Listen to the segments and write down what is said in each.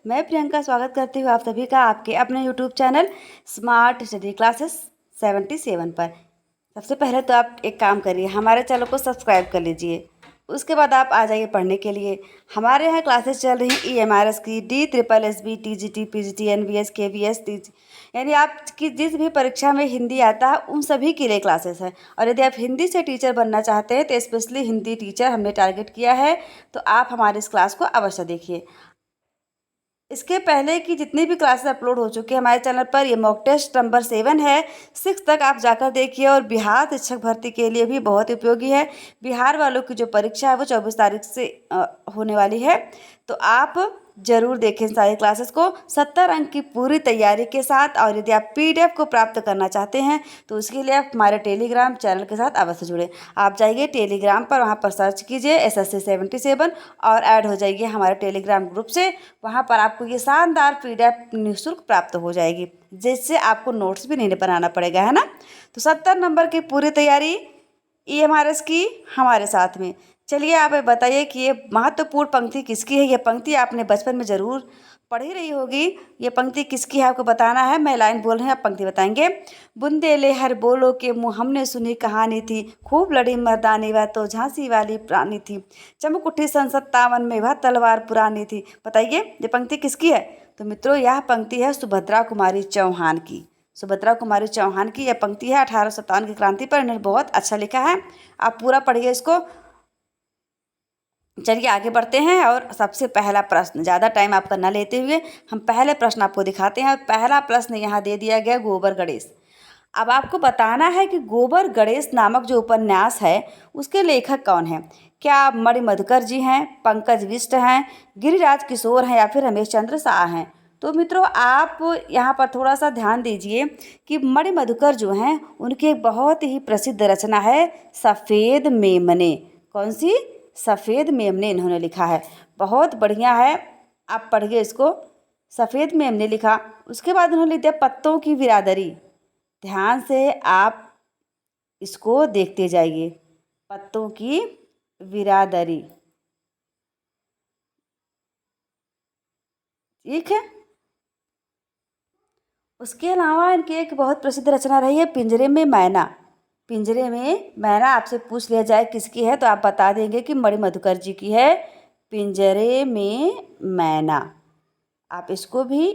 मैं प्रियंका स्वागत करती हूँ आप सभी का आपके अपने YouTube channel smart study classes 77 पर। सबसे पहले तो आप एक काम करिए, हमारे चैनल को सब्सक्राइब कर लीजिए। उसके बाद आप आ जाइए पढ़ने के लिए। हमारे यहाँ क्लासेस चल रही हैं EMRS की, DSSB, TGT, PGT, NVS, KVS, यानी आपकी जिस भी परीक्षा में हिंदी आता है उन सभी के लिए क्लासेस हैं। और यदि आप हिंदी से टीचर बनना चाहते हैं तो स्पेशली हिंदी टीचर हमने टारगेट किया है, तो आप हमारी इस क्लास को अवश्य देखिए। इसके पहले की जितनी भी क्लासेस अपलोड हो चुकी है हमारे चैनल पर, ये मॉक टेस्ट नंबर 7 है, 6 तक आप जाकर देखिए। और बिहार शिक्षक भर्ती के लिए भी बहुत उपयोगी है। बिहार वालों की जो परीक्षा है वो 24 तारीख से होने वाली है, तो आप ज़रूर देखें सारी क्लासेस को 70 अंक की पूरी तैयारी के साथ। और यदि आप PDF को प्राप्त करना चाहते हैं तो उसके लिए आप हमारे टेलीग्राम चैनल के साथ अवश्य जुड़ें। आप जाइए टेलीग्राम पर, वहाँ पर सर्च कीजिए SSC 77 और ऐड हो जाइए हमारे टेलीग्राम ग्रुप से। वहाँ पर आपको ये शानदार PDF निःशुल्क प्राप्त हो जाएगी, जिससे आपको नोट्स भी नहीं बनाना पड़ेगा, है ना। तो 70 नंबर की पूरी तैयारी EMRS की हमारे साथ में। चलिए आप बताइए कि ये महत्वपूर्ण पंक्ति किसकी है। ये पंक्ति आपने बचपन में ज़रूर पढ़ी रही होगी। ये पंक्ति किसकी है आपको बताना है। मैं लाइन बोल रही हूँ, आप पंक्ति बताएंगे। बुंदेले हर बोलो के मुँह हमने सुनी कहानी थी, खूब लड़ी मर्दानी वह तो झांसी वाली प्राणी थी, चमक उठी सन 57 में वह तलवार पुरानी थी। बताइए ये पंक्ति किसकी है। तो मित्रों यह पंक्ति है सुभद्रा कुमारी चौहान की। सुभद्रा कुमारी चौहान की यह पंक्ति है। 1857 की क्रांति पर इन्होंने बहुत अच्छा लिखा है। आप पूरा पढ़िए इसको। चलिए आगे बढ़ते हैं। और सबसे पहला प्रश्न, ज़्यादा टाइम आपका न लेते हुए हम पहले प्रश्न आपको दिखाते हैं। पहला प्रश्न यहाँ दे दिया गया गोबर गणेश। अब आपको बताना है कि गोबर गणेश नामक जो उपन्यास है उसके लेखक कौन हैं। क्या मणिमधुकर जी हैं, पंकज बिष्ट हैं, गिरिराज किशोर हैं या फिर रमेश चंद्र शाह हैं। तो मित्रों आप यहाँ पर थोड़ा सा ध्यान दीजिए कि मणिमधुकर जो हैं उनकी एक बहुत ही प्रसिद्ध रचना है सफ़ेद मेमने। कौन सी? सफ़ेद मेमने इन्होंने लिखा है, बहुत बढ़िया है, आप पढ़िए इसको। सफ़ेद मेमने लिखा। उसके बाद उन्होंने लिख दिया पत्तों की बिरादरी। ध्यान से आप इसको देखते जाइए, पत्तों की बिरादरी। ठीक है। उसके अलावा इनकी एक बहुत प्रसिद्ध रचना रही है पिंजरे में मैना। पिंजरे में मैना आपसे पूछ लिया जाए किसकी है तो आप बता देंगे कि मणिमधुकर जी की है, पिंजरे में मैना। आप इसको भी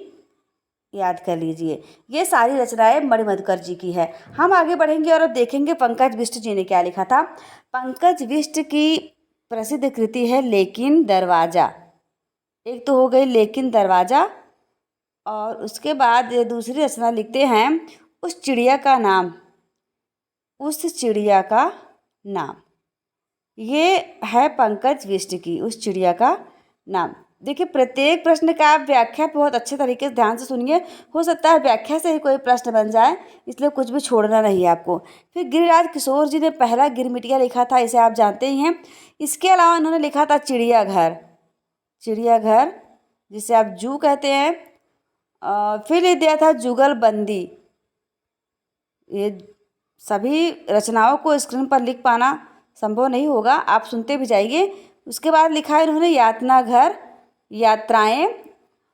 याद कर लीजिए। ये सारी रचनाएं मणिमधुकर जी की है। हम आगे बढ़ेंगे और अब देखेंगे पंकज बिष्ट जी ने क्या लिखा था। पंकज बिष्ट की प्रसिद्ध कृति है लेकिन दरवाज़ा। एक तो हो गई लेकिन दरवाज़ा, और उसके बाद दूसरी रचना लिखते हैं उस चिड़िया का नाम। उस चिड़िया का नाम, ये है पंकज बिष्ट की उस चिड़िया का नाम। देखिए प्रत्येक प्रश्न का आप व्याख्या बहुत अच्छे तरीके से ध्यान से सुनिए। हो सकता है व्याख्या से ही कोई प्रश्न बन जाए, इसलिए कुछ भी छोड़ना नहीं है आपको। फिर गिरिराज किशोर जी ने पहला गिरमिटिया लिखा था, इसे आप जानते ही हैं। इसके अलावा उन्होंने लिखा था चिड़ियाघर। चिड़ियाघर जिसे आप जू कहते हैं। फिर लिख दिया था जुगलबंदी। ये सभी रचनाओं को स्क्रीन पर लिख पाना संभव नहीं होगा, आप सुनते भी जाइए। उसके बाद लिखा है इन्होंने यातना घर, यात्राएं,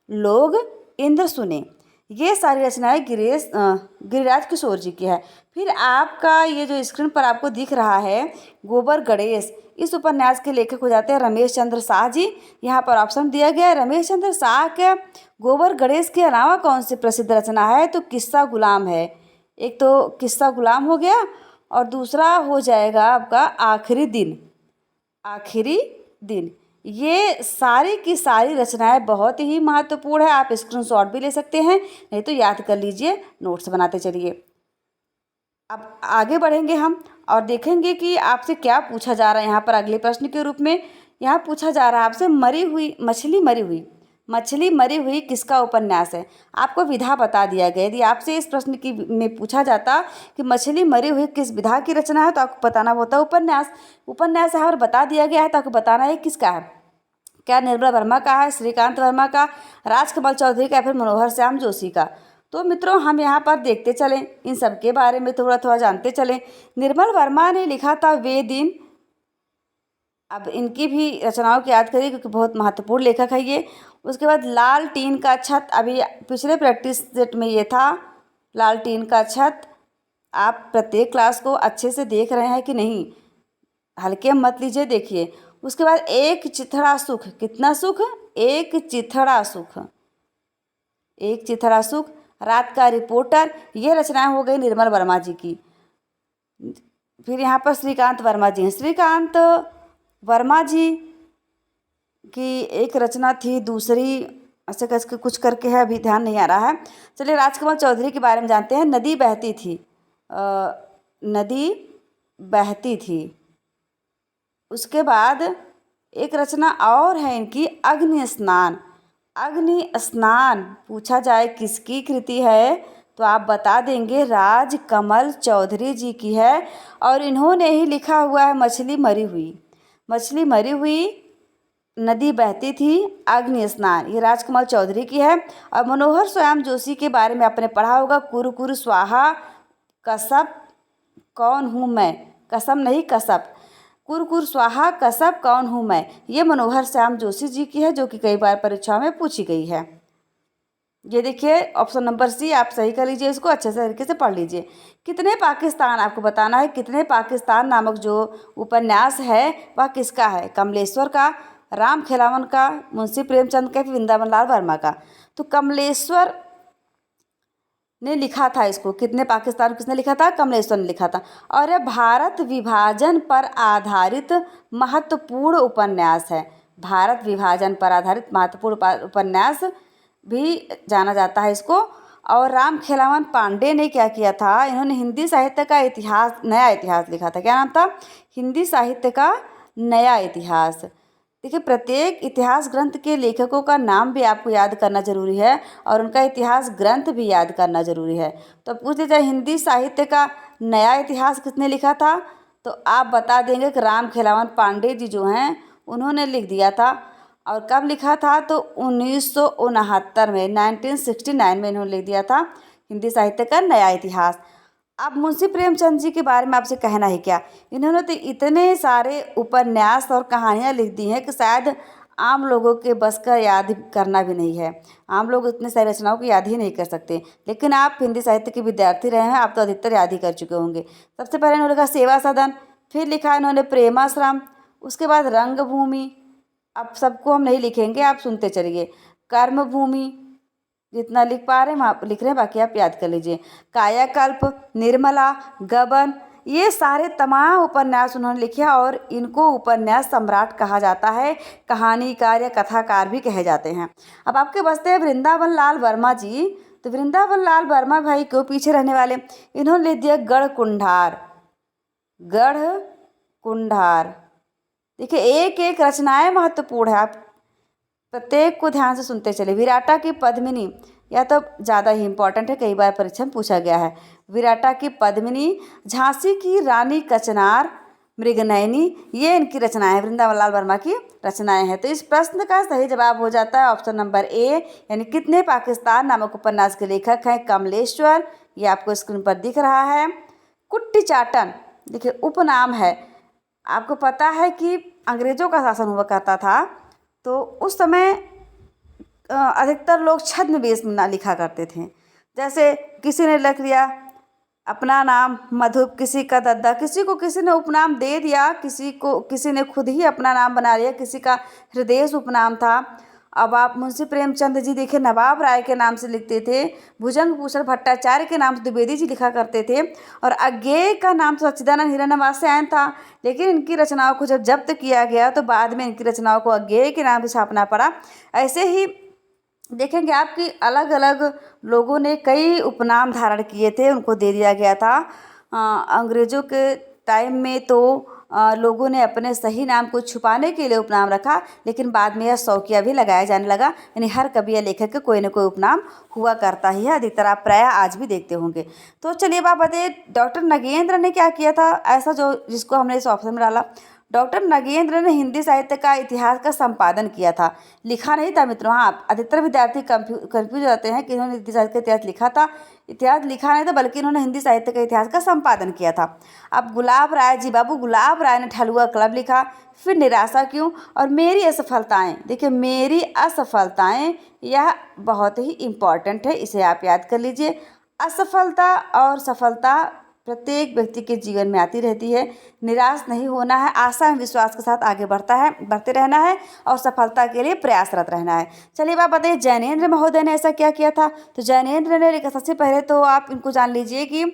लोग, इंद्र सुने। ये सारी रचनाएं गिरिराज किशोर जी की है। फिर आपका ये जो स्क्रीन पर आपको दिख रहा है गोबर गणेश, इस उपन्यास के लेखक हो जाते हैं रमेश चंद्र शाह जी। यहाँ पर ऑप्शन दिया गया है रमेश चंद्र शाह के गोबर गणेश के अलावा कौन सी प्रसिद्ध रचना है, तो किस्सा गुलाम है। एक तो किस्सा गुलाम हो गया और दूसरा हो जाएगा आपका आखिरी दिन। आखिरी दिन। ये सारी की सारी रचनाएं बहुत ही महत्वपूर्ण है। आप स्क्रीनशॉट भी ले सकते हैं, नहीं तो याद कर लीजिए, नोट्स बनाते चलिए। अब आगे बढ़ेंगे हम और देखेंगे कि आपसे क्या पूछा जा रहा है। यहाँ पर अगले प्रश्न के रूप में यहाँ पूछा जा रहा है आपसे मछली मरी हुई किसका उपन्यास है। आपको विधा बता दिया गया। यदि आपसे इस प्रश्न की में पूछा जाता कि मछली मरी हुई किस विधा की रचना है तो आपको बताना होता उपन्यास। उपन्यास यहाँ पर बता दिया गया है तो आपको बताना है किसका है। क्या निर्मला वर्मा का है, श्रीकांत वर्मा का, राजकमल चौधरी का, या फिर मनोहर श्याम जोशी का। तो मित्रों हम यहाँ पर देखते चलें, इन सब के बारे में थोड़ा थोड़ा जानते चलें। निर्मल वर्मा ने लिखा था वे दिन। अब इनकी भी रचनाओं की याद करिए क्योंकि बहुत महत्वपूर्ण लेखक है ये। उसके बाद लाल टीन का छत, अभी पिछले प्रैक्टिस सेट में ये था लाल टीन का छत। आप प्रत्येक क्लास को अच्छे से देख रहे हैं कि नहीं, हल्के मत लीजिए, देखिए। उसके बाद एक चिथड़ा सुख, कितना सुख, एक चिथड़ा सुख, एक चिथड़ा सुख, रात का रिपोर्टर, ये रचनाएं हो गई निर्मल वर्मा जी की। फिर यहाँ पर श्रीकांत वर्मा जी हैं। श्रीकांत वर्मा जी की एक रचना थी दूसरी, ऐसे करके कुछ करके है, अभी ध्यान नहीं आ रहा है। चलिए राजकमल चौधरी के बारे में जानते हैं। नदी बहती थी, नदी बहती थी। उसके बाद एक रचना और है इनकी, अग्नि स्नान। अग्नि स्नान पूछा जाए किसकी कृति है तो आप बता देंगे राजकमल चौधरी जी की है, और इन्होंने ही लिखा हुआ है मछली मरी हुई। मछली मरी हुई, नदी बहती थी, अग्नि स्नान, ये राजकमल चौधरी की है। और मनोहर स्वयं जोशी के बारे में आपने पढ़ा होगा, कुरु कुरु स्वाहा कसब कौन हूँ मैं, कसम नहीं कसब, कुर कुर स्वाहा कसब कौन हूँ मैं, ये मनोहर श्याम जोशी जी की है, जो कि कई बार परीक्षाओं में पूछी गई है। ये देखिए ऑप्शन नंबर सी, आप सही कर लीजिए, इसको अच्छे से तरीके से पढ़ लीजिए। कितने पाकिस्तान, आपको बताना है कितने पाकिस्तान नामक जो उपन्यास है वह किसका है, कमलेश्वर का, राम खेलावन का, मुंशी प्रेमचंद का, वृंदावन लाल वर्मा का। तो कमलेश्वर ने लिखा था इसको, कितने पाकिस्तान किसने लिखा था, कमलेश्वर ने लिखा था। और यह भारत विभाजन पर आधारित महत्वपूर्ण उपन्यास है। भारत विभाजन पर आधारित महत्वपूर्ण उपन्यास भी जाना जाता है इसको। और राम खेलावन पांडे ने क्या किया था, इन्होंने हिंदी साहित्य का इतिहास, नया इतिहास लिखा था। क्या नाम था, हिंदी साहित्य का नया इतिहास। देखिए प्रत्येक इतिहास ग्रंथ के लेखकों का नाम भी आपको याद करना जरूरी है, और उनका इतिहास ग्रंथ भी याद करना जरूरी है। तो पूछ लीजिए हिंदी साहित्य का नया इतिहास किसने लिखा था, तो आप बता देंगे कि राम खेलावन पांडे जी जो हैं उन्होंने लिख दिया था। और कब लिखा था, तो 1969 में, 1969 में इन्होंने लिख दिया था हिंदी साहित्य का नया इतिहास। अब मुंशी प्रेमचंद जी के बारे में आपसे कहना है क्या, इन्होंने तो इतने सारे उपन्यास और कहानियाँ लिख दी हैं कि शायद आम लोगों के बस का याद करना भी नहीं है। आम लोग इतने सारी रचनाओं को याद ही नहीं कर सकते, लेकिन आप हिंदी साहित्य के विद्यार्थी रहे हैं, आप तो अधिकतर याद ही कर चुके होंगे। सबसे पहले इन्होंने लिखा सेवा सदन, फिर लिखा इन्होंने प्रेमाश्रम, उसके बाद रंगभूमि, अब सबको हम नहीं लिखेंगे, आप सुनते चलिए, कर्मभूमि, जितना लिख पा रहे हैं आप लिख रहे हैं, बाकी आप याद कर लीजिए, कायाकल्प, निर्मला, गबन, ये सारे तमाम उपन्यास उन्होंने लिखे, और इनको उपन्यास सम्राट कहा जाता है, कहानीकार या कथाकार भी कहे जाते हैं। अब आपके बचते हैं वृंदावन लाल वर्मा जी। तो वृंदावन लाल वर्मा भाई क्यों पीछे रहने वाले, इन्होंने लिख दिया गढ़ कुंडार, गढ़ कुंडार। देखिए एक एक रचनाएं महत्वपूर्ण है, आप प्रत्येक को ध्यान से सुनते चले। विराटा की पद्मिनी, या तो ज़्यादा ही इंपॉर्टेंट है, कई बार परीक्षा में पूछा गया है। विराटा की पद्मिनी, झांसी की रानी कचनार, मृगनयनी, ये इनकी रचनाएं हैं, वृंदावन लाल वर्मा की रचनाएं हैं। तो इस प्रश्न का सही जवाब हो जाता है ऑप्शन नंबर ए, यानी कितने पाकिस्तान नामक उपन्यास के लेखक हैं कमलेश्वर, ये आपको स्क्रीन पर दिख रहा है। कुट्टी चाटन, देखिए उपनाम है। आपको पता है कि अंग्रेज़ों का शासन हुआ करता था, तो उस समय अधिकतर लोग छद्मवेश में ना लिखा करते थे। जैसे किसी ने लिख दिया अपना नाम मधुप, किसी का दद्दा, किसी को किसी ने उपनाम दे दिया, किसी ने खुद ही अपना नाम बना लिया, किसी का हृदय उपनाम था। अब आप मुंशी प्रेमचंद जी देखिए नवाब राय के नाम से लिखते थे, भुजंग भूषण भट्टाचार्य के नाम से द्विवेदी जी लिखा करते थे, और अज्ञेय का नाम तो सच्चिदानंद हिरण्यवास से आया था। लेकिन इनकी रचनाओं को जब जब्त किया गया तो बाद में इनकी रचनाओं को अज्ञेय के नाम से छापना पड़ा। ऐसे ही देखेंगे आपकी अलग अलग लोगों ने कई उपनाम धारण किए थे, उनको दे दिया गया था। अंग्रेज़ों के टाइम में तो लोगों ने अपने सही नाम को छुपाने के लिए उपनाम रखा, लेकिन बाद में यह शौकिया भी लगाया जाने लगा, यानी हर कवि या लेखक के कोई न कोई उपनाम हुआ करता ही है, अधिकतर आप प्रायः आज भी देखते होंगे। तो चलिए अब आप बताइए डॉक्टर नगेंद्र ने क्या किया था ऐसा, जो जिसको हमने इस ऑप्शन में डाला। डॉक्टर नगेंद्र ने हिंदी साहित्य का इतिहास का संपादन किया था। लिखा नहीं था मित्रों। हाँ, अधिकतर विद्यार्थी कंफ्यूज होते हैं कि इन्होंने हिंदी साहित्य का इतिहास लिखा था। इतिहास लिखा नहीं था, बल्कि इन्होंने हिंदी साहित्य के इतिहास का संपादन किया था। अब गुलाब राय जी, बाबू गुलाब राय ने ठलुआ क्लब लिखा। फिर निराशा क्यों और मेरी असफलताएं। देखिए, मेरी असफलताएं, यह बहुत ही इम्पॉर्टेंट है, इसे आप याद कर लीजिए। असफलता और सफलता प्रत्येक व्यक्ति के जीवन में आती रहती है। निराश नहीं होना है, आशा एवं विश्वास के साथ आगे बढ़ते रहना है और सफलता के लिए प्रयासरत रहना है। चलिए आप बताइए, जैनेन्द्र महोदय ने ऐसा क्या किया था? तो जैनेन्द्र ने लिखा, सबसे पहले तो आप इनको जान लीजिए कि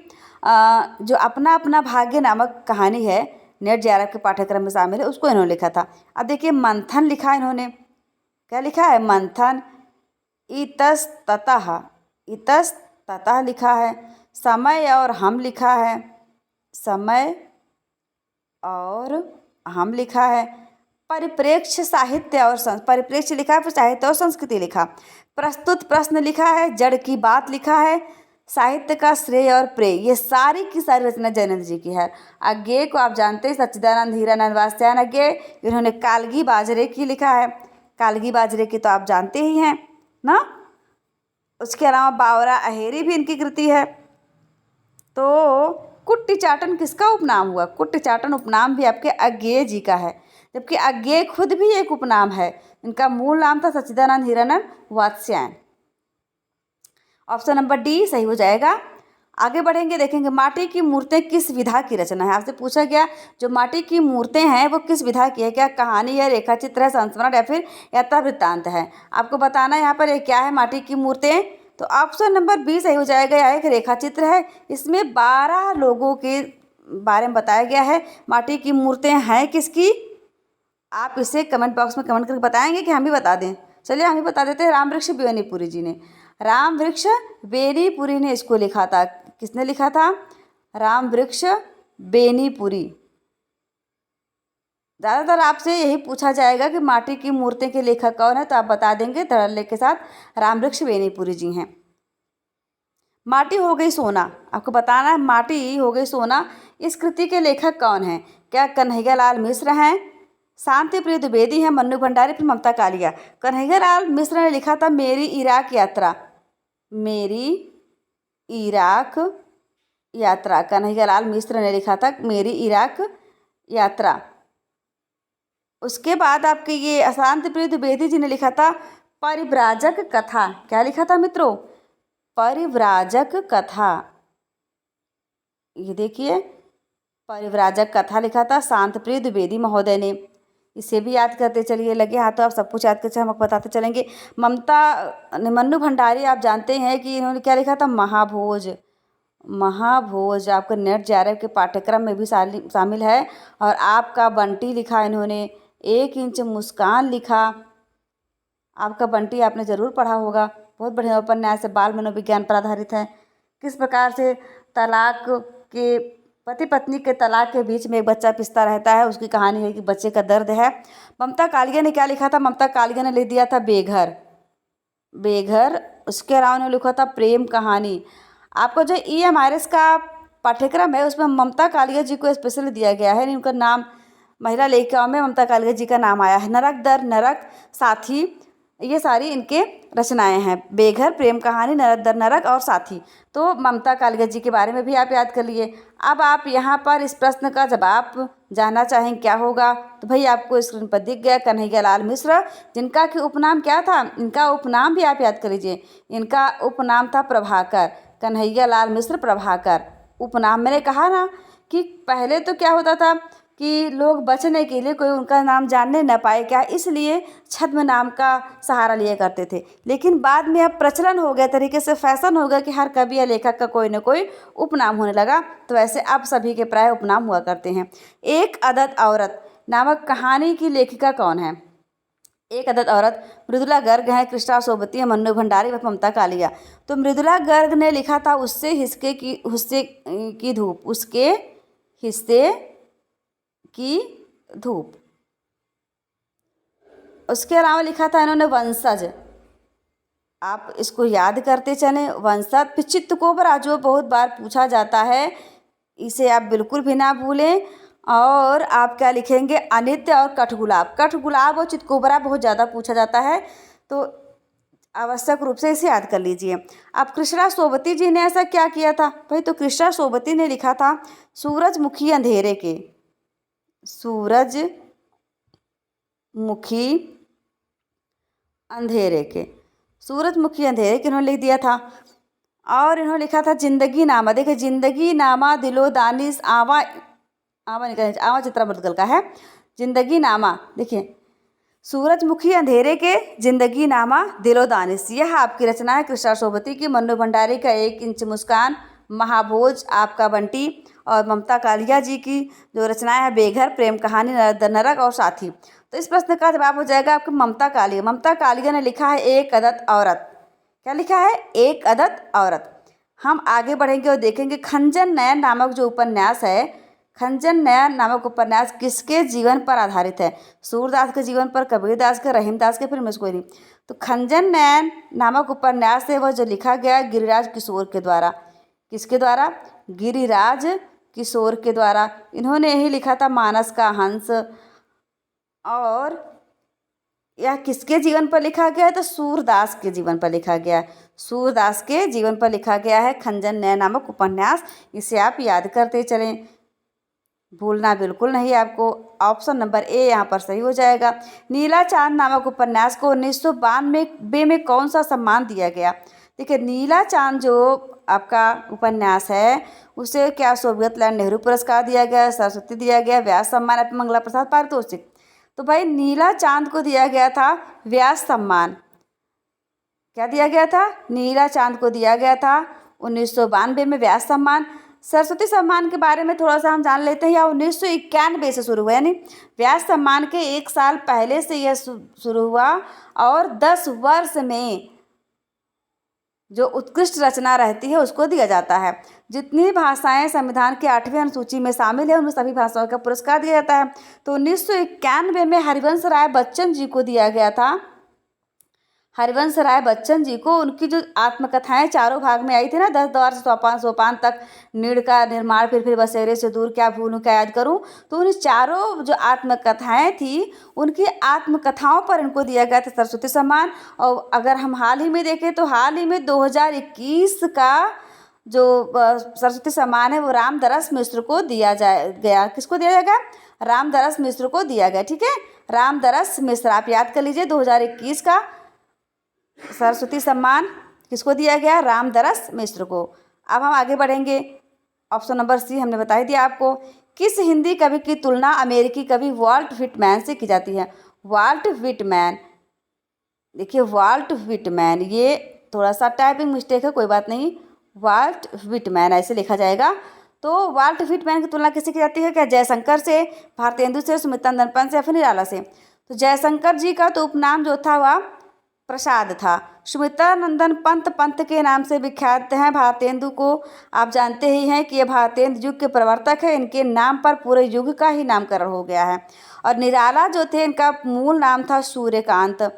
जो अपना अपना भाग्य नामक कहानी है, नेट जेआरएफ के पाठ्यक्रम में शामिल है, उसको इन्होंने लिखा था। अब देखिए, मंथन लिखा इन्होंने। क्या लिखा है? मंथन। इतस्ततः, इतस्ततः लिखा है। समय और हम लिखा है। समय और हम लिखा है। परिप्रेक्ष्य साहित्य और परिप्रेक्ष्य लिखा है, फिर साहित्य और संस्कृति लिखा। प्रस्तुत प्रश्न लिखा है। जड़ की बात लिखा है। साहित्य का श्रेय और प्रेय, ये सारी की सारी रचना जैनेन्द्र जी की है। अज्ञेय को आप जानते हैं, सच्चिदानंद हीरानंद वात्स्यायन अज्ञेय, इन्होंने कालगी बाजरे की लिखा है। कालगी बाजरे की तो आप जानते ही हैं ना। उसके अलावा बावरा अहेरी भी इनकी कृति है। तो कुट्टी चाटन किसका उपनाम हुआ? कुट्टी चाटन उपनाम भी आपके अज्ञेय जी का है, जबकि अज्ञेय खुद भी एक उपनाम है। इनका मूल नाम था Sachchidanand Hiranand Vatsyayan. Option number D सही हो जाएगा। आगे बढ़ेंगे, देखेंगे माटी की मूर्तें किस विधा की रचना है। आपसे पूछा गया जो माटी की मूर्तें हैं वो किस विधा की है। क्या कहानी है, रेखा चित्र है, संस्मरण या फिर यात्रा वृत्तांत है। आपको बताना है यहाँ पर ये क्या है माटी की मूर्तें। तो ऑप्शन नंबर बी सही हो जाएगा। यह एक रेखा चित्र है। इसमें 12 लोगों के बारे में बताया गया है। माटी की मूर्तें हैं किसकी? आप इसे कमेंट बॉक्स में कमेंट करके बताएंगे कि हम भी बता दें। चलिए हम भी बता देते हैं। रामवृक्ष बेनीपुरी जी ने, रामवृक्ष बेनीपुरी ने इसको लिखा था। किसने लिखा था? रामवृक्ष बेनीपुरी। ज़्यादातर आपसे यही पूछा जाएगा कि माटी की मूर्ति के लेखक कौन है, तो आप बता देंगे धड़ल्ले के साथ रामवृक्ष बेनीपुरी जी हैं। माटी हो गई सोना, आपको बताना है माटी हो गई सोना इस कृति के लेखक कौन हैं। क्या कन्हैयालाल मिश्र हैं, शांति प्रिय द्विवेदी हैं, मन्नू भंडारी, फिर ममता कालिया। कन्हैयालाल मिश्र ने लिखा था मेरी इराक यात्रा। मेरी इराक यात्रा, कन्हैयालाल मिश्र ने लिखा था मेरी इराक यात्रा। उसके बाद आपके ये शांति प्रिय द्विवेदी जी ने लिखा था परिव्राजक कथा। क्या लिखा था मित्रों? परिव्राजक कथा। ये देखिए, परिव्राजक कथा लिखा था शांति प्रिय द्विवेदी महोदय ने। इसे भी याद करते चलिए, लगे हाथ तो आप सब कुछ याद करते हम बताते चलेंगे। मन्नू भंडारी आप जानते हैं कि इन्होंने क्या लिखा था? महाभोज। महाभोज आपका नेट जेआरएफ के पाठ्यक्रम में भी शामिल है। और आपका बंटी लिखा इन्होंने। 1 इंच मुस्कान लिखा। आपका बंटी आपने ज़रूर पढ़ा होगा, बहुत बढ़िया उपन्यास है, बाल मनोविज्ञान पर आधारित है। किस प्रकार से तलाक के पति पत्नी के तलाक के बीच में एक बच्चा पिसता रहता है, उसकी कहानी है कि बच्चे का दर्द है। ममता कालिया ने क्या लिखा था? ममता कालिया ने लिख दिया था बेघर। बेघर। उसके अलावा उन्होंने लिखा था प्रेम कहानी। आपको जो EMRS का पाठ्यक्रम है उसमें ममता कालिया जी को स्पेशल दिया गया है। उनका नाम महिला लेखिकाओं में ममता कालिया जी का नाम आया है। नरक दर नरक, साथी, ये सारी इनके रचनाएं हैं। बेघर, प्रेम कहानी, नरक दर नरक और साथी। तो ममता कालिया जी के बारे में भी आप याद कर लिए। अब आप यहाँ पर इस प्रश्न का जवाब जानना चाहें क्या होगा, तो भाई आपको स्क्रीन पर दिख गया कन्हैयालाल मिश्र, जिनका कि उपनाम क्या था? इनका उपनाम भी आप याद कर लीजिए। इनका उपनाम था प्रभाकर। कन्हैयालाल मिश्र प्रभाकर उपनाम। मैंने कहा ना कि पहले तो क्या होता था कि लोग बचने के लिए कोई उनका नाम जानने न पाए क्या, इसलिए छद्म नाम का सहारा लिया करते थे। लेकिन बाद में अब प्रचलन हो गया, तरीके से फैशन हो गया कि हर कवि या लेखक का कोई न कोई उपनाम होने लगा। तो ऐसे अब सभी के प्राय उपनाम हुआ करते हैं। एक अदद औरत नामक कहानी की लेखिका कौन है? एक अदद औरत मृदुला गर्ग हैं, कृष्णा सोबती है, मन्नू भंडारी व ममता कालिया। तो मृदुला गर्ग ने लिखा था उससे हिस्से की धूप। उसके हिस्से की धूप। उसके अलावा लिखा था इन्होंने वंशज। आप इसको याद करते चलें। वंशज। फिर चित्त कोबरा जो बहुत बार पूछा जाता है, इसे आप बिल्कुल भी ना भूलें। और आप क्या लिखेंगे, अनित्य और कठगुलाब। कठगुलाब और चितकोबरा बहुत ज़्यादा पूछा जाता है, तो आवश्यक रूप से इसे याद कर लीजिए। अब कृष्णा सोबती जी ने ऐसा क्या किया था भाई, तो कृष्णा सोबती ने लिखा था सूरजमुखी अंधेरे के, सूरजमुखी अंधेरे के, सूरजमुखी अंधेरे के इन्होंने लिख दिया था। और इन्होंने लिखा था जिंदगी नामा। देखिए जिंदगी नामा दिलो दानिश आवा, आवा निकल, आवा चित्रा मुदगल का है जिंदगी नामा। देखिए सूरजमुखी अंधेरे के, जिंदगी नामा दिलो दानिश, यह आपकी रचना है। कृष्णा सोबती की। मन्नू भंडारी का 1 इंच मुस्कान, महाभोज आपका बंटी, और ममता कालिया जी की जो रचनाएं है बेघर, प्रेम कहानी, नरक और साथी। तो इस प्रश्न का जवाब हो जाएगा आपका ममता कालिया। ममता कालिया ने लिखा है एक अदद औरत। क्या लिखा है, एक अदद औरत। हम आगे बढ़ेंगे और देखेंगे खंजन नयन नामक जो उपन्यास है, खंजन नयन नामक उपन्यास किसके जीवन पर आधारित है। सूरदास के जीवन पर, कबीरदास के, रहीमदास के, फिर में कोई नहीं। तो खंजन नयन नामक उपन्यास है वह जो लिखा गया गिरिराज किशोर के द्वारा। किसके द्वारा, गिरिराज किशोर के द्वारा। इन्होंने यही लिखा था मानस का हंस। और यह किसके जीवन पर लिखा गया है, तो सूरदास के जीवन पर लिखा गया है। सूरदास के जीवन पर लिखा गया है खंजन नयन नामक उपन्यास। इसे आप याद करते चलें, भूलना बिल्कुल नहीं आपको। ऑप्शन नंबर ए यहाँ पर सही हो जाएगा। नीला चांद नामक उपन्यास को 1992 में कौन सा सम्मान दिया गया। देखिए नीला चांद जो आपका उपन्यास है उसे क्या सोवियत लैंड नेहरू पुरस्कार दिया गया, सरस्वती दिया गया, व्यास सम्मान, एवं मंगला प्रसाद पारितोषिक। तो भाई नीला चांद को दिया गया था व्यास सम्मान। क्या दिया गया था, नीला चांद को दिया गया था 1992 में व्यास सम्मान। सरस्वती सम्मान के बारे में थोड़ा सा हम जान लेते हैं। यह 1991 से शुरू हुआ, यानी व्यास सम्मान के 1 साल पहले से यह शुरू हुआ। और 10 वर्ष में जो उत्कृष्ट रचना रहती है उसको दिया जाता है। जितनी भाषाएं संविधान के 8वें अनुसूची में शामिल है उनमें सभी भाषाओं का पुरस्कार दिया जाता है। तो 1991 में हरिवंश राय बच्चन जी को दिया गया था। हरिवंश राय बच्चन जी को उनकी जो आत्मकथाएं चारों भाग में आई थी ना, 10 द्वार से सोपान, सोपान तक, नीड़ का निर्माण, फिर बसेरे से दूर, क्या भूलूं क्या याद करूं, तो उन चारों जो आत्मकथाएं थी उनकी आत्मकथाओं पर इनको दिया गया था सरस्वती सम्मान। और अगर हम हाल ही में देखें तो हाल ही में 2021 का जो सरस्वती सम्मान है वो रामदरस मिश्र को दिया गया। किसको दिया जाएगा, रामदरस मिश्र को दिया गया। ठीक है, रामदरस मिश्र आप याद कर लीजिए। 2021 का सरस्वती सम्मान किसको दिया गया, रामदरस मिश्र को। अब हम आगे बढ़ेंगे। ऑप्शन नंबर सी हमने बता ही दिया आपको। किस हिंदी कवि की तुलना अमेरिकी कवि वाल्ट व्हिटमैन से की जाती है। वाल्ट व्हिटमैन, देखिए वाल्ट व्हिटमैन, ये थोड़ा सा टाइपिंग मिस्टेक है, कोई बात नहीं, वाल्ट व्हिटमैन ऐसे लिखा जाएगा। तो वाल्ट व्हिटमैन की तुलना किससे की जाती है, क्या जयशंकर से, भारतेंदु से, सुमित्रा नंदन पंत से, या फिर निराला से। तो जयशंकर जी का तो उपनाम जो था वह प्रसाद था। सुमित्रा नंदन पंत के नाम से विख्यात हैं। भारतेंदु को आप जानते ही हैं कि ये भारतेंदु युग के प्रवर्तक है। इनके नाम पर पूरे युग का ही नामकरण हो गया है। और निराला जो थे इनका मूल नाम था सूर्यकांत,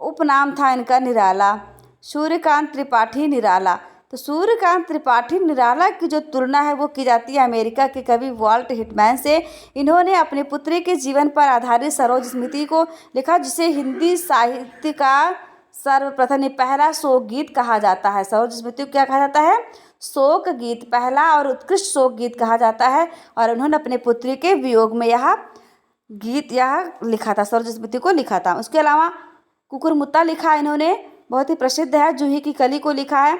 उपनाम था इनका निराला, सूर्यकांत त्रिपाठी निराला। तो सूर्यकांत त्रिपाठी निराला की जो तुलना है वो की जाती है अमेरिका के कवि वाल्ट व्हिटमैन से। इन्होंने अपनी पुत्री के जीवन पर आधारित सरोज स्मृति को लिखा, जिसे हिंदी साहित्य का सर्वप्रथम पहला शोक गीत कहा जाता है। सरोज स्मृति को क्या कहा जाता है, शोक गीत, पहला और उत्कृष्ट शोक गीत कहा जाता है। और उन्होंने अपने पुत्री के वियोग में यह गीत लिखा था, सरोज स्मृति को लिखा था। उसके अलावा कुकुरमुत्ता लिखा है इन्होंने, बहुत ही प्रसिद्ध है। जूही की कली को लिखा है।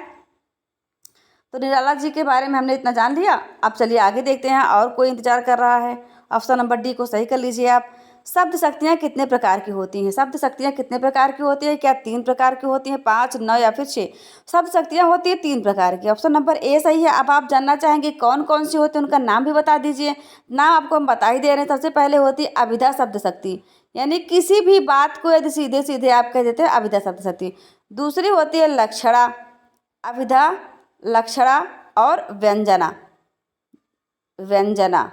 तो निराला जी के बारे में हमने इतना जान लिया। अब चलिए आगे देखते हैं, और कोई इंतजार कर रहा है। ऑप्शन नंबर डी को सही कर लीजिए आप। शब्द शक्तियाँ कितने प्रकार की होती हैं। शब्द शक्तियाँ कितने प्रकार की होती हैं, क्या 3 प्रकार की होती हैं, 5, 9 या फिर 6। शब्द शक्तियाँ होती हैं 3 प्रकार की। ऑप्शन नंबर ए सही है। अब आप जानना चाहेंगे कौन कौन सी होती है, उनका नाम भी बता दीजिए। नाम आपको हम बता ही दे रहे हैं। सबसे पहले होती है अभिधा शब्द शक्ति, यानी किसी भी बात को यदि सीधे सीधे आप कह देते हैं अभिधा शब्द शक्ति। दूसरी होती है लक्षणा, अभिधा, लक्षणा और व्यंजना, व्यंजना।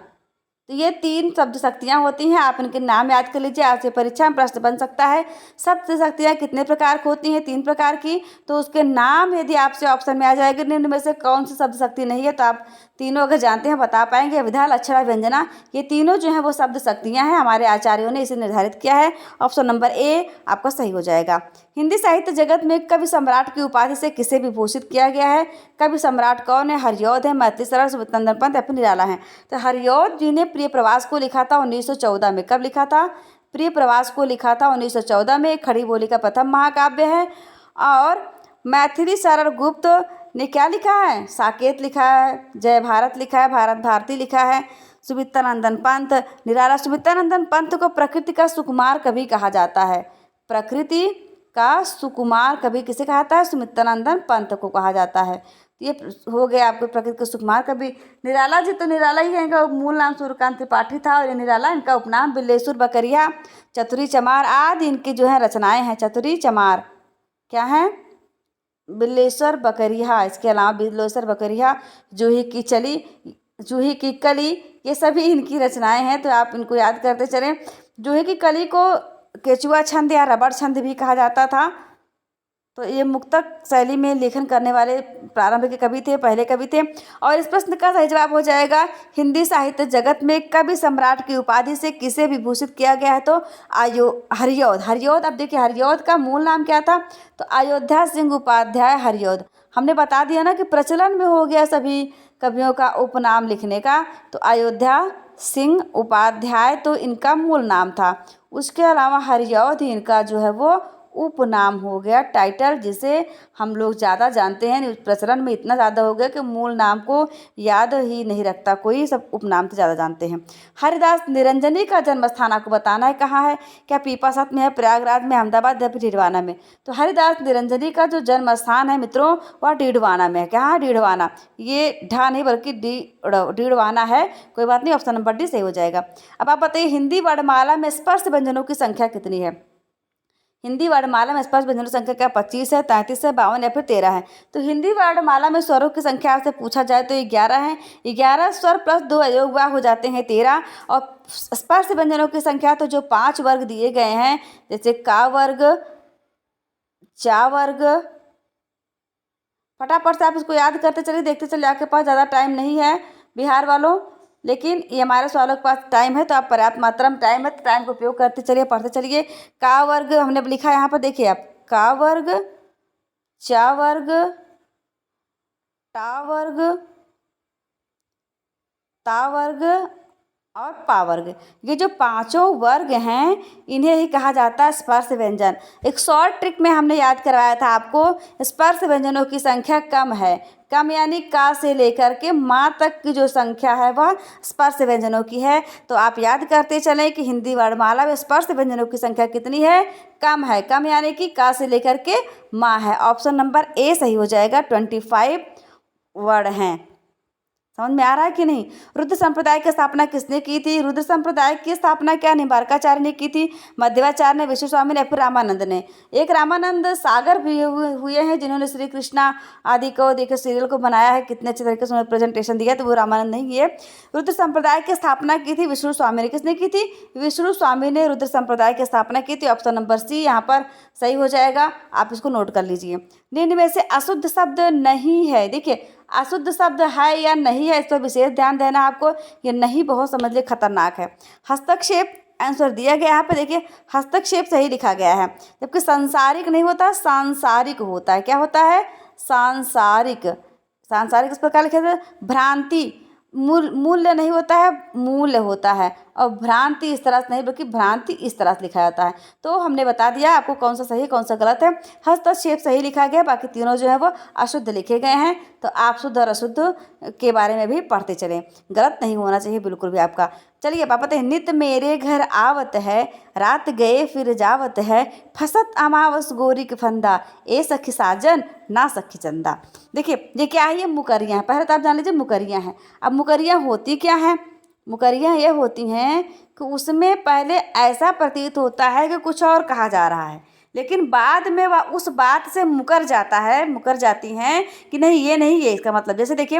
तो ये 3 शब्द शक्तियाँ होती हैं, आप इनके नाम याद कर लीजिए, आपसे परीक्षा में प्रश्न बन सकता है। शब्द शक्तियाँ कितने प्रकार की होती हैं? 3 प्रकार की। तो उसके नाम यदि आपसे ऑप्शन में आ जाएगा निम्न में से कौन सी शब्द शक्ति नहीं है, तो आप तीनों अगर जानते हैं बता पाएंगे। विधा, लक्षणा, व्यंजना, ये तीनों जो हैं वो शब्द शक्तियाँ हैं, हमारे आचार्यों ने इसे निर्धारित किया है। ऑप्शन नंबर ए आपका सही हो जाएगा। हिंदी साहित्य जगत में कवि सम्राट की उपाधि से किसे विभूषित किया गया है? कवि सम्राट कौन है? हरिऔध है, मैथिली शरण, सुमित पंत या फिर निराला है? तो हरिऔध जी ने प्रिय प्रवास को लिखा था 1914 में। कब लिखा था? प्रिय प्रवास को लिखा था 1914 में। खड़ी बोली का प्रथम महाकाव्य है। और मैथिली शरण गुप्त ने क्या लिखा है? साकेत लिखा है, जय भारत लिखा है, भारत भारती लिखा है। सुमित्रानंदन पंत, निराला। सुमित्रानंदन पंत को प्रकृति का सुकुमार कवि कहा जाता है। प्रकृति का सुकुमार कवि किसे कहा जाता है? सुमित्रानंदन पंत को कहा जाता है। ये हो गया आपको प्रकृति के सुकुमार कवि। निराला जी, तो निराला ही है, इनका मूल नाम सूर्यकांत त्रिपाठी था और ये निराला इनका उपनाम। बिल्लेश्वर बकरिया, चतुरी चमार आदि इनकी जो है रचनाएं हैं। चतुरी चमार क्या है? बिल्लेश्वर बकरिया। इसके अलावा बिल्लेश्वर बकरिया, जूही की चली, जूही की कली, ये सभी इनकी रचनाएं हैं, तो आप इनको याद करते चलें। जूही की कली को केचुआ छंद या रबड़ छंद भी कहा जाता था। तो ये मुक्तक शैली में लेखन करने वाले प्रारंभ के कवि थे, पहले कवि थे। और इस प्रश्न का सही जवाब हो जाएगा हिंदी साहित्य जगत में कवि सम्राट की उपाधि से किसे विभूषित किया गया है? तो हरिऔध। हरिऔध, अब देखिए हरिऔध का मूल नाम क्या था? तो अयोध्या सिंह उपाध्याय हरिऔध। हमने बता दिया ना कि प्रचलन में हो गया सभी कवियों का उपनाम लिखने का। तो अयोध्या सिंह उपाध्याय तो इनका मूल नाम था। उसके अलावा हरिऔध ही इनका जो है वो उपनाम हो गया, टाइटल, जिसे हम लोग ज़्यादा जानते हैं। प्रचलन में इतना ज़्यादा हो गया कि मूल नाम को याद ही नहीं रखता कोई, सब उपनाम से ज़्यादा जानते हैं। हरिदास निरंजनी का जन्म स्थान आपको बताना है कहाँ है? क्या पीपासात में है, प्रयागराज में, अहमदाबाद या फिर डीडवाना में? तो हरिदास निरंजनी का जो जन्म स्थान है मित्रों वह डीडवाना में है। कहाँ? डीडवाना। ये ढा नहीं बल्कि डीडवाना है। कोई बात नहीं, ऑप्शन नंबर डी सही हो जाएगा। अब आप बताइए हिंदी वर्णमाला में स्पर्श व्यंजनों की संख्या कितनी है? हिंदी वर्णमाला में स्पर्श व्यंजनों की संख्या क्या 25 है, 33 है, 52 या फिर 13 है? तो हिंदी वर्णमाला में स्वरों की संख्या आपसे पूछा जाए तो 11 है। 11 स्वर प्लस 2 अयोग वाह हो जाते हैं 13। और स्पर्श व्यंजनों की संख्या तो जो 5 वर्ग दिए गए हैं, जैसे का वर्ग, चा वर्ग, फटाफट से आप इसको याद करते चलिए, देखते चलिए, आपके पास ज़्यादा टाइम नहीं है बिहार वालों, लेकिन ये हमारे सवालों के पास टाइम है, तो आप पर्याप्त मात्रा में टाइम है तो टाइम का उपयोग करते चलिए, पढ़ते चलिए। का वर्ग हमने लिखा है यहाँ पर, देखिए आप, का वर्ग, चा वर्ग, टा वर्ग, ता वर्ग और पा वर्ग। ये जो पांचों वर्ग हैं इन्हें ही कहा जाता है स्पर्श व्यंजन। एक शॉर्ट ट्रिक में हमने याद करवाया था आपको, स्पर्श व्यंजनों की संख्या कम है। कम यानी का से लेकर के माँ तक की जो संख्या है वह स्पर्श व्यंजनों की है। तो आप याद करते चलें कि हिंदी वर्णमाला में स्पर्श व्यंजनों की संख्या कितनी है? कम है। कम यानी कि का से लेकर के माँ है। ऑप्शन नंबर ए सही हो जाएगा। 25 वर्ड हैं। समझ में आ रहा है कि नहीं? रुद्र संप्रदाय की स्थापना किसने की थी? रुद्र संप्रदाय की स्थापना क्या निम्बार्काचार्य ने की थी, मध्वाचार्य ने, विश्व स्वामी ने, फिर रामानंद ने? एक रामानंद सागर भी हुए हैं जिन्होंने श्री कृष्णा आदि को देखो सीरियल को बनाया है, कितने अच्छे तरीके से उन्होंने प्रेजेंटेशन दिया, तो वो रामानंद नहीं है। रुद्र संप्रदाय की स्थापना की थी विष्णु स्वामी ने। किसने की थी? विष्णु स्वामी ने रुद्र संप्रदाय की स्थापना की थी। ऑप्शन नंबर सी यहाँ पर सही हो जाएगा, आप इसको नोट कर लीजिए। निम्न में से अशुद्ध शब्द नहीं है, देखिए अशुद्ध शब्द है या नहीं है इस पर विशेष ध्यान देना आपको। ये नहीं बहुत समझ लिए खतरनाक है। हस्तक्षेप आंसर दिया गया यहाँ पे, देखिए हस्तक्षेप सही लिखा गया है, जबकि सांसारिक नहीं होता, सांसारिक होता है। क्या होता है? सांसारिक। सांसारिक इस प्रकार लिखा है, भ्रांति मूल्य नहीं होता है, मूल्य होता है। और भ्रांति इस तरह से नहीं बल्कि भ्रांति इस तरह से लिखा जाता है। तो हमने बता दिया आपको कौन सा सही कौन सा गलत है। हस्तक्षेप सही लिखा गया, बाकी तीनों जो है वो अशुद्ध लिखे गए हैं। तो आप शुद्ध और अशुद्ध के बारे में भी पढ़ते चलें, गलत नहीं होना चाहिए बिल्कुल भी आपका। चलिए पापा, तो नित मेरे घर आवत है, रात गए फिर जावत है, फसत अमावस गोरी के फंदा, ए सखी साजन ना सखी चंदा। देखिए ये क्या है? ये मुकरियाँ हैं। पहले तो आप जान लीजिए मुकरियाँ हैं। अब मुकरियाँ होती क्या हैं? मुकरियाँ ये होती हैं कि उसमें पहले ऐसा प्रतीत होता है कि कुछ और कहा जा रहा है, लेकिन बाद में वह उस बात से मुकर जाता है, मुकर जाती हैं कि नहीं ये नहीं, ये इसका मतलब। जैसे देखिए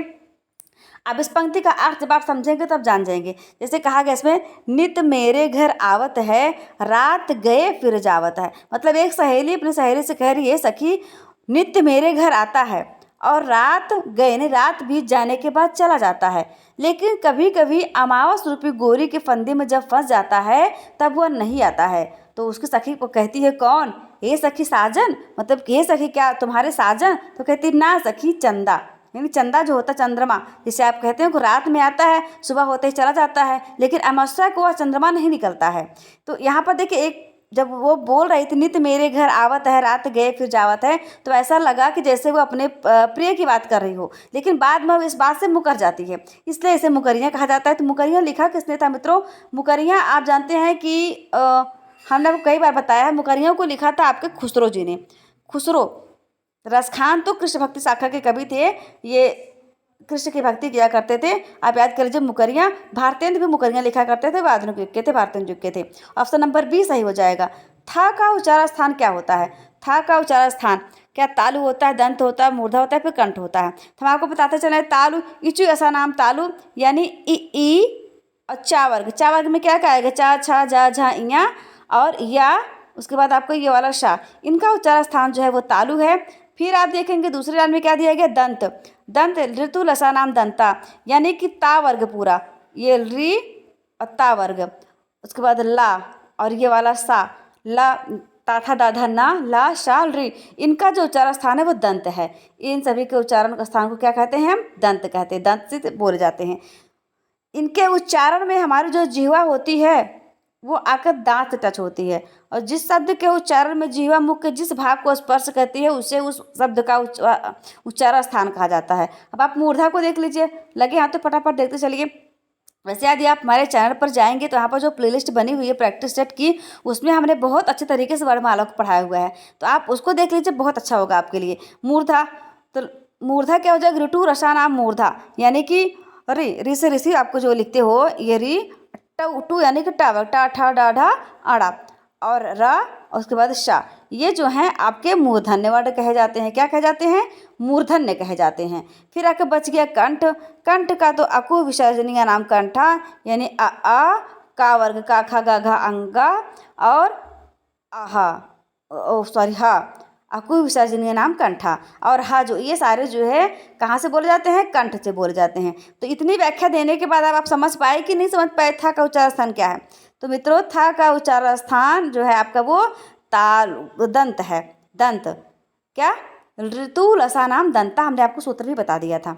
अब इस पंक्ति का अर्थ जब आप समझेंगे तब जान जाएंगे। जैसे कहा गया इसमें, नित मेरे घर आवत है, रात गए फिर जावत है। मतलब एक सहेली अपनी सहेली से कह रही है, सखी नित्य मेरे घर आता है और रात गए यानी रात बीत जाने के बाद चला जाता है, लेकिन कभी कभी अमावस रूपी गोरी के फंदे में जब फंस जाता है तब वह नहीं आता है। तो उसकी सखी को कहती है, कौन? ये सखी साजन, मतलब ये सखी क्या तुम्हारे साजन? तो कहती ना सखी, चंदा। यानी चंदा जो होता है चंद्रमा, जिसे आप कहते हैं, को रात में आता है, सुबह होते ही चला जाता है, लेकिन अमावस्या को वह चंद्रमा नहीं निकलता है। तो यहाँ पर देखिए, एक जब वो बोल रही थी नित्य मेरे घर आवत है, रात गए फिर जावत है, तो ऐसा लगा कि जैसे वो अपने प्रिय की बात कर रही हो, लेकिन बाद में वो इस बात से मुकर जाती है, इसलिए इसे मुकरियाँ कहा जाता है। तो मुकरियाँ लिखा किसने था मित्रों? मुकरियाँ आप जानते हैं कि हमने आपको कई बार बताया है, मुकरियों को लिखा था आपके खुसरो जी ने। खुसरो रसखान तो कृष्ण भक्ति शाखा के कवि थे, ये कृष्ण की भक्ति किया करते थे। आप याद कर लीजिए, मुकरियाँ। भारतेंद्र भी मुकरियाँ लिखा करते थे, वो आधुनिक युग के थे, भारतेंद्र युग के थे। ऑप्शन नंबर बी सही हो जाएगा। था का उच्चारण स्थान क्या होता है? था का उच्चारण स्थान क्या तालु होता है, दंत होता है, मूर्धा होता है, फिर कंठ होता है? तो हम आपको बताते चले, तालु, इचु ऐसा नाम तालु, यानी ई और चा वर्ग। चा वर्ग में क्या कहेगा? चा, छा, जा, झा, इया और या, उसके बाद आपको ये वाला शा, इनका उच्चारण स्थान जो है वो तालु है। फिर आप देखेंगे दूसरी लाइन में क्या दिया गया? दंत। दंत ऋतु लसा नाम दंता, यानी कि ता वर्ग पूरा, ये री और ता वर्ग। उसके बाद ला और ये वाला सा, ला, ता था दाधा ना, ला शा री, इनका जो उच्चारण स्थान है वो दंत है। इन सभी के उच्चारण स्थान को क्या कहते हैं? हम दंत कहते हैं, दंत से बोले जाते हैं। इनके उच्चारण में हमारी जो जिह्वा होती है वो आकर दांत से टच होती है, और जिस शब्द के उच्चारण में जिह्वा मुख के जिस भाग को स्पर्श करती है उसे उस शब्द का उच्चारण स्थान कहा जाता है। अब आप मूर्धा को देख लीजिए, लगे हाथ तो फटाफट देखते चलिए। वैसे यदि आप हमारे चैनल पर जाएंगे तो यहाँ पर जो प्लेलिस्ट बनी हुई है प्रैक्टिस सेट की, उसमें हमने बहुत अच्छे तरीके से वर्णमाला को पढ़ाया हुआ है, तो आप उसको देख लीजिए, बहुत अच्छा होगा आपके लिए। मूर्धा, तो मूर्धा क्या हो जाएगा? ऋतु रसा नाम मूर्धा, यानी कि री से ऋषि आपको जो लिखते हो, ये री टू यानी कि टावर, टा ठा डा ढा आड़ा, और रा और उसके बाद शा, ये जो हैं आपके मूर्धन्य वर्ण कहे जाते हैं। क्या कहे जाते हैं? मूर्धन्य कहे जाते हैं। फिर आके बच गया कंठ। कंठ का तो अकु विसर्जनीय नाम कंठा, यानी आ का वर्ग, का खा गा घा अंगा और आहा, ओ सॉरी हा, अकु विसर्जनीय नाम कंठा, और हा जो, ये सारे जो है कहाँ से बोले जाते हैं? कंठ से बोले जाते हैं। तो इतनी व्याख्या देने के बाद अब आप समझ पाए कि नहीं समझ पाए था का उच्चारण स्थान क्या है? तो मित्रों, था का उच्चारण स्थान जो है आपका वो ताल दंत है। दंत क्या? ऋतु लसा नाम दंता, हमने आपको सूत्र भी बता दिया था।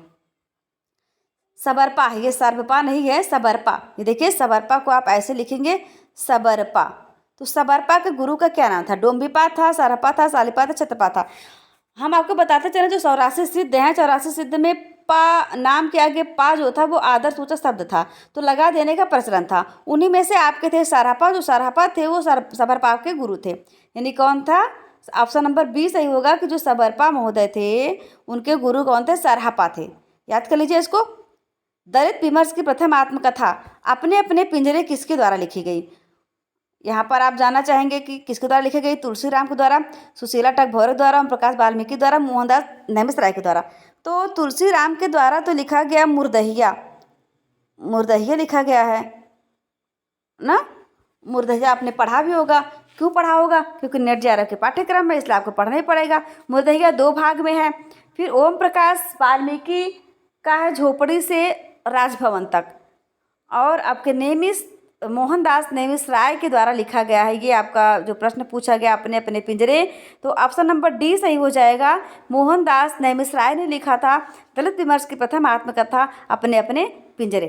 सबरपा, ये सर्वपा नहीं है, सबरपा। ये देखिए, सबरपा को आप ऐसे लिखेंगे, सबरपा। तो सबरपा के गुरु का क्या नाम था? डोम्बिपा था, सरपा था, सालिपा था, छत्रपा था। हम आपको बताते चले, जो 84 सिद्ध हैं, 84 सिद्ध में पा नाम के आगे पा जो था वो आदर सूचक शब्द था, तो लगा देने का प्रचलन था। उन्हीं में से आपके थे सरहपा, जो सरहपा थे वो सबरपा के गुरु थे। यानी कौन था? ऑप्शन नंबर बी सही होगा कि जो सबरपा महोदय थे उनके गुरु कौन थे? सरहपा थे। याद कर लीजिए इसको। दलित विमर्श की प्रथम आत्मकथा अपने अपने पिंजरे किसके द्वारा लिखी गई? यहाँ पर आप जानना चाहेंगे कि किसके द्वारा लिखी गई? तुलसी राम के द्वारा, सुशीला टकभौरे द्वारा, ओम प्रकाश वाल्मीकि द्वारा, मोहनदास नेमिष के द्वारा। तो तुलसी राम के द्वारा तो लिखा गया मुर्दहिया, मुर्दहिया लिखा गया है ना। मुर्दहिया आपने पढ़ा भी होगा। क्यों पढ़ा होगा? क्योंकि नेट JRF के पाठ्यक्रम में, इसलिए आपको पढ़ना ही पड़ेगा। मुर्दहिया 2 भाग में है। फिर ओम प्रकाश वाल्मीकि का है झोपड़ी से राजभवन तक, और आपके नेमिष मोहनदास नेमिष राय के द्वारा लिखा गया है। ये आपका जो प्रश्न पूछा गया, अपने अपने पिंजरे, तो ऑप्शन नंबर डी सही हो जाएगा। मोहनदास नेमिष राय ने लिखा था दलित विमर्श की प्रथम आत्मकथा अपने अपने पिंजरे।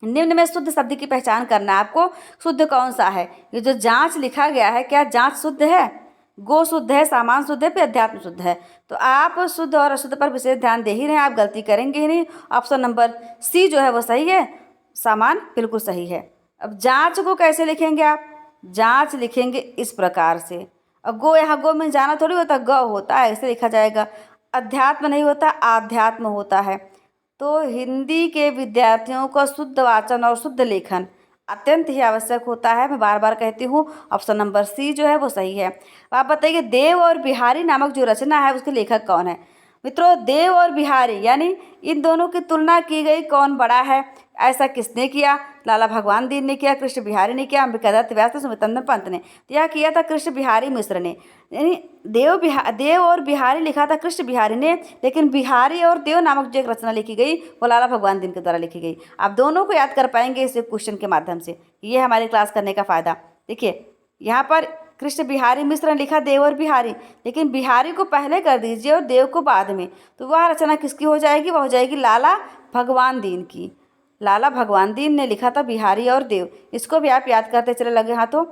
निम्न में शुद्ध शब्द की पहचान करना है आपको। शुद्ध कौन सा है? ये जो जांच लिखा गया है, क्या जांच शुद्ध है? गो शुद्ध है, सामान शुद्ध है, फिर अध्यात्म शुद्ध है। तो आप शुद्ध और अशुद्ध पर विशेष ध्यान दे ही रहे हैं, आप गलती करेंगे ही नहीं। ऑप्शन नंबर सी जो है वो सही है, सामान बिल्कुल सही है। अब जांच को कैसे लिखेंगे आप? जांच लिखेंगे इस प्रकार से। अब गो, यहाँ गो में जाना थोड़ी होता, ग होता है, ऐसे लिखा जाएगा। अध्यात्म नहीं होता, आध्यात्म होता है। तो हिंदी के विद्यार्थियों को शुद्ध वाचन और शुद्ध लेखन अत्यंत ही आवश्यक होता है। मैं बार बार कहती हूँ, ऑप्शन नंबर सी जो है वो सही है। आप बताइए, देव और बिहारी नामक जो रचना है उसके लेखक कौन है? मित्रों, देव और बिहारी यानी इन दोनों की तुलना की गई, कौन बड़ा है, ऐसा किसने किया? लाला भगवान दीन ने किया, कृष्ण बिहारी ने किया, अंबिका दत्त व्यास ने, सुमितंदन पंत ने। तो यह किया था कृष्ण बिहारी मिश्र ने। यानी देव और बिहारी लिखा था कृष्ण बिहारी ने, लेकिन बिहारी और देव नामक जो एक रचना लिखी गई वो लाला भगवान दीन के द्वारा लिखी गई। आप दोनों को याद कर पाएंगे इस क्वेश्चन के माध्यम से। ये हमारी क्लास करने का फ़ायदा। देखिए यहाँ पर कृष्ण बिहारी मिश्र ने लिखा देव और बिहारी, लेकिन बिहारी को पहले कर दीजिए और देव को बाद में, तो वह रचना किसकी हो जाएगी? वह हो जाएगी लाला भगवान दीन की। लाला भगवान दीन ने लिखा था बिहारी और देव। इसको भी आप याद करते चले लगे हाथों।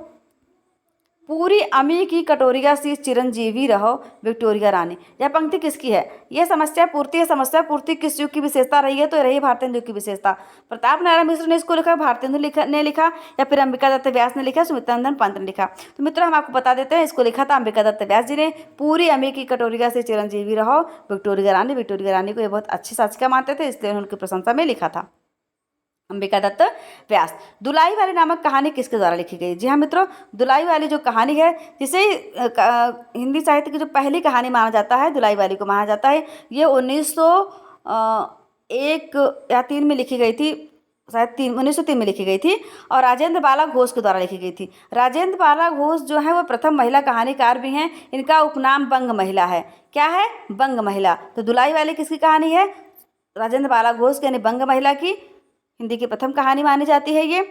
पूरी अमी की कटोरिया सी चिरंजीवी रहो विक्टोरिया रानी। यह पंक्ति किसकी है? यह समस्या पूर्ति है। समस्या पूर्ति किस युग की विशेषता रही है? तो रही भारतेंदु युग की विशेषता। प्रताप नारायण मिश्र ने इसको लिखा, भारतेंदु ने लिखा, या फिर अंबिका दत्त व्यास ने लिखा, सुमितंदन पंत ने लिखा? तो मित्रों हम आपको बता देते हैं, इसको लिखा था अंबिका दत्त व्यास जी ने। पूरी अमी की कटोरिया से चिरंजीवी रहो विक्टोरिया रानी। विक्टोरिया रानी को ये बहुत अच्छी शासिका मानते थे, इसलिए उनकी प्रशंसा में लिखा था अंबिका दत्त व्यास। दुलाई वाली नामक कहानी किसके द्वारा लिखी गई? जी हाँ मित्रों, दुलाई वाली जो कहानी है, जिसे हिंदी साहित्य की जो पहली कहानी माना जाता है, दुलाई वाली को माना जाता है। ये 1901 या 3 में लिखी गई थी, शायद 1903 में लिखी गई थी, और राजेंद्र बाला घोष के द्वारा लिखी गई थी। राजेंद्र बाला घोष जो है वो प्रथम महिला कहानीकार भी हैं। इनका उपनाम बंग महिला है। क्या है? बंग महिला। तो दुलाई वाली किसकी कहानी है? राजेंद्र बाला घोष की, यानी बंग महिला की हिंदी की प्रथम कहानी मानी जाती है ये।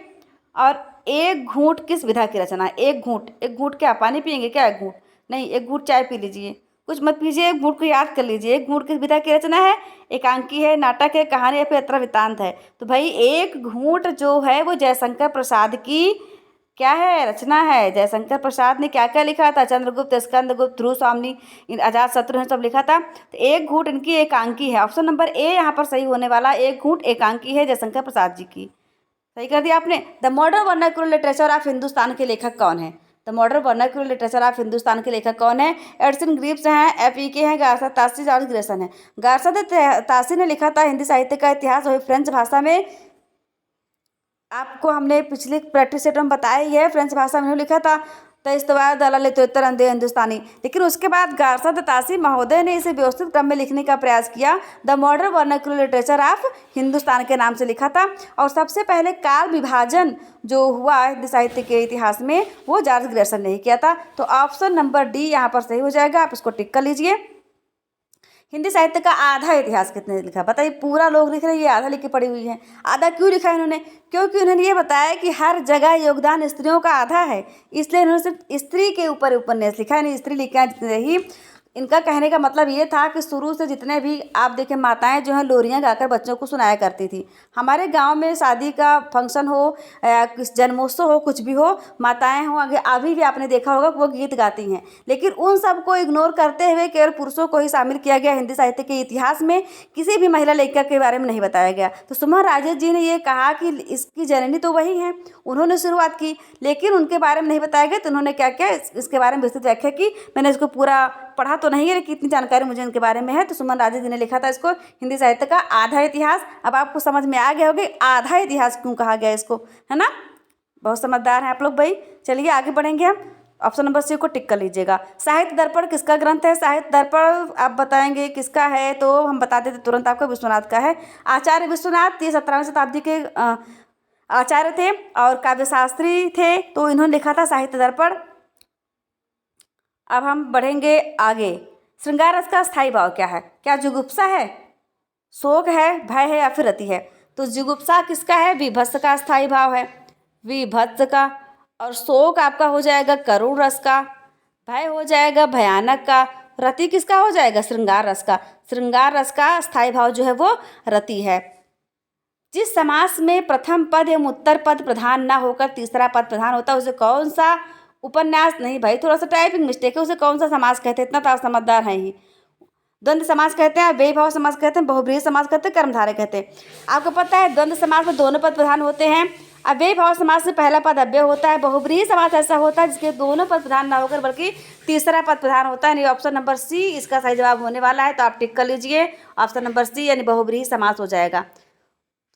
और एक घूंट किस विधा की रचना है? एक घूंट क्या पानी पियेंगे क्या? एक घूंट नहीं, एक घूंट चाय पी लीजिए, कुछ मत पीजिए, एक घूंट को याद कर लीजिए। एक घूंट किस विधा की रचना है? एकांकी है, नाटक है, कहानी या फिर अत्र वृत्तांत है? तो भाई एक घूंट जो है वो जयशंकर प्रसाद की क्या है? रचना है। जयशंकर प्रसाद ने क्या क्या लिखा था? चंद्रगुप्त, स्कंदगुप्त, ध्रुव स्वामी, अजात शत्रु ने सब लिखा था। तो एक घूंट इनकी एकांकी है। ऑप्शन नंबर ए यहाँ पर सही होने वाला। एक घूंट एकांकी है जयशंकर प्रसाद जी की। सही कर दिया आपने। The modern vernacular literature of Hindustan के लेखक कौन है? The modern vernacular literature of Hindustan के लेखक कौन है? एडसन ग्रीव्स हैं, FE के हैं, गार्सा तासी, जॉर्ज ग्रेसन है। गार्सा तासी ने लिखा था हिंदी साहित्य का इतिहास, वही फ्रेंच भाषा में। आपको हमने पिछले प्रैक्टिस सेट में बताया ही है, फ्रेंच भाषा में लिखा था। तेस्तवार दलाल लिटरेचर अंधे हिंदुस्तानी। लेकिन उसके बाद गार्सा तासी महोदय ने इसे व्यवस्थित क्रम में लिखने का प्रयास किया। The modern vernacular literature of Hindustan के नाम से लिखा था। और सबसे पहले काल विभाजन जो हुआ हिंदी साहित्य के इतिहास में वो जॉर्ज ग्रेसन ने ही किया था। तो ऑप्शन नंबर डी यहाँ पर सही हो जाएगा। आप इसको टिक कर लीजिए। हिंदी साहित्य का आधा इतिहास कितने लिखा? बताइए, पूरा लोग लिख रहे हैं, ये आधा लिख के पड़ी हुई है। आधा क्यों लिखा है इन्होंने? क्योंकि उन्होंने ये बताया कि हर जगह योगदान स्त्रियों का आधा है, इसलिए इन्होंने सिर्फ स्त्री के ऊपर उपन्यास लिखा है। स्त्री लिखा जितने ही। इनका कहने का मतलब ये था कि शुरू से जितने भी आप देखें माताएं जो हैं लोरियां गाकर बच्चों को सुनाया करती थी। हमारे गांव में शादी का फंक्शन हो या किस जन्मोत्सव हो, कुछ भी हो, माताएं हो, आगे अभी भी आपने देखा होगा वो गीत गाती हैं। लेकिन उन सबको इग्नोर करते हुए केवल पुरुषों को ही शामिल किया गया हिंदी साहित्य के इतिहास में। किसी भी महिला लेखिका के बारे में नहीं बताया गया। तो सुमन राजे जी ने ये कहा कि इसकी जननी तो वही हैं, उन्होंने शुरुआत की, लेकिन उनके बारे में नहीं बताया गया। तो उन्होंने क्या किया, इसके बारे में विस्तृत व्याख्या की। मैंने इसको पूरा पढ़ा तो नहीं है, लेकिन इतनी जानकारी मुझे इनके बारे में है। तो सुमन राजे जी ने लिखा था इसको हिंदी साहित्य का आधा इतिहास। अब आपको समझ में आ गया होगा आधा इतिहास क्यों कहा गया इसको, है ना? बहुत समझदार हैं आप लोग भाई। चलिए आगे बढ़ेंगे हम। ऑप्शन नंबर सी को टिक कर लीजिएगा। साहित्य दर्पण किसका ग्रंथ है? साहित्य दर्पण आप बताएंगे किसका है, तो हम बता देते तुरंत आपको, विश्वनाथ का है। आचार्य विश्वनाथ ये 17वीं शताब्दी के आचार्य थे और काव्यशास्त्री थे। तो इन्होंने लिखा था साहित्य दर्पण। अब हम बढ़ेंगे आगे। श्रृंगार रस का स्थायी भाव क्या है? क्या जुगुप्सा है, शोक है, भय है या फिर रति है? तो जुगुप्सा किसका है? विभत्स का स्थायी भाव है, विभत्स का। और शोक आपका हो जाएगा करुण रस का, भय हो जाएगा भयानक का, रति किसका हो जाएगा? श्रृंगार रस का। श्रृंगार रस का स्थायी भाव जो है वो रति है। जिस समास में प्रथम पद एवं उत्तर पद प्रधान ना होकर तीसरा पद प्रधान होता है उसे कौन सा उपन्यास? नहीं भाई, थोड़ा सा टाइपिंग मिस्टेक है। उसे कौन सा समास कहते हैं? इतना तो आप समझदार हैं ही। द्वंद्व समास कहते हैं, व्ययभाव समास कहते हैं, बहुब्रीहि समास कहते हैं, कर्मधारय कहते हैं। आपको पता है द्वंद्व समास में दोनों पद प्रधान होते हैं। अव्ययभाव समास में पहला पद अव्यय होता है। बहुब्रीहि समास ऐसा होता है जिसके दोनों पद प्रधान ना होकर बल्कि तीसरा पद प्रधान होता है। यानी ऑप्शन नंबर सी इसका सही जवाब होने वाला है। तो आप टिक कर लीजिए, ऑप्शन नंबर सी यानी बहुब्रीहि समास हो जाएगा।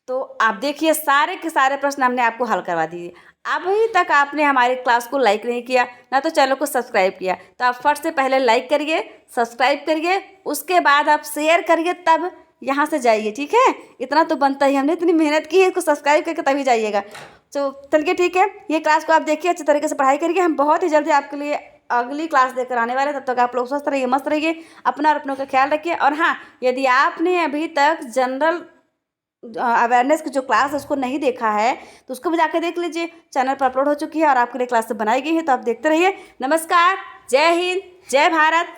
तो आप देखिए सारे के सारे प्रश्न हमने आपको हल करवा दिए। अभी तक आपने हमारी क्लास को लाइक नहीं किया ना तो चैनल को सब्सक्राइब किया, तो आप फट से पहले लाइक करिए, सब्सक्राइब करिए, उसके बाद आप शेयर करिए, तब यहाँ से जाइए। ठीक है, इतना तो बनता ही, हमने इतनी मेहनत की है, इसको सब्सक्राइब करके तभी जाइएगा। तो चलिए ठीक है, ये क्लास को आप देखिए, अच्छे तरीके से पढ़ाई करिए। हम बहुत ही जल्दी आपके लिए अगली क्लास देकर आने वाले हैं। तब तक आप लोग स्वस्थ रहिए, मस्त रहिए, अपना और अपनों का ख्याल रखिए। और हाँ, यदि आपने अभी तक जनरल अवेयरनेस की जो क्लास है उसको नहीं देखा है तो उसको भी जाकर देख लीजिए, चैनल पर अपलोड हो चुकी है और आपके लिए क्लास बनाई गई है, तो आप देखते रहिए। नमस्कार, जय हिंद, जय भारत।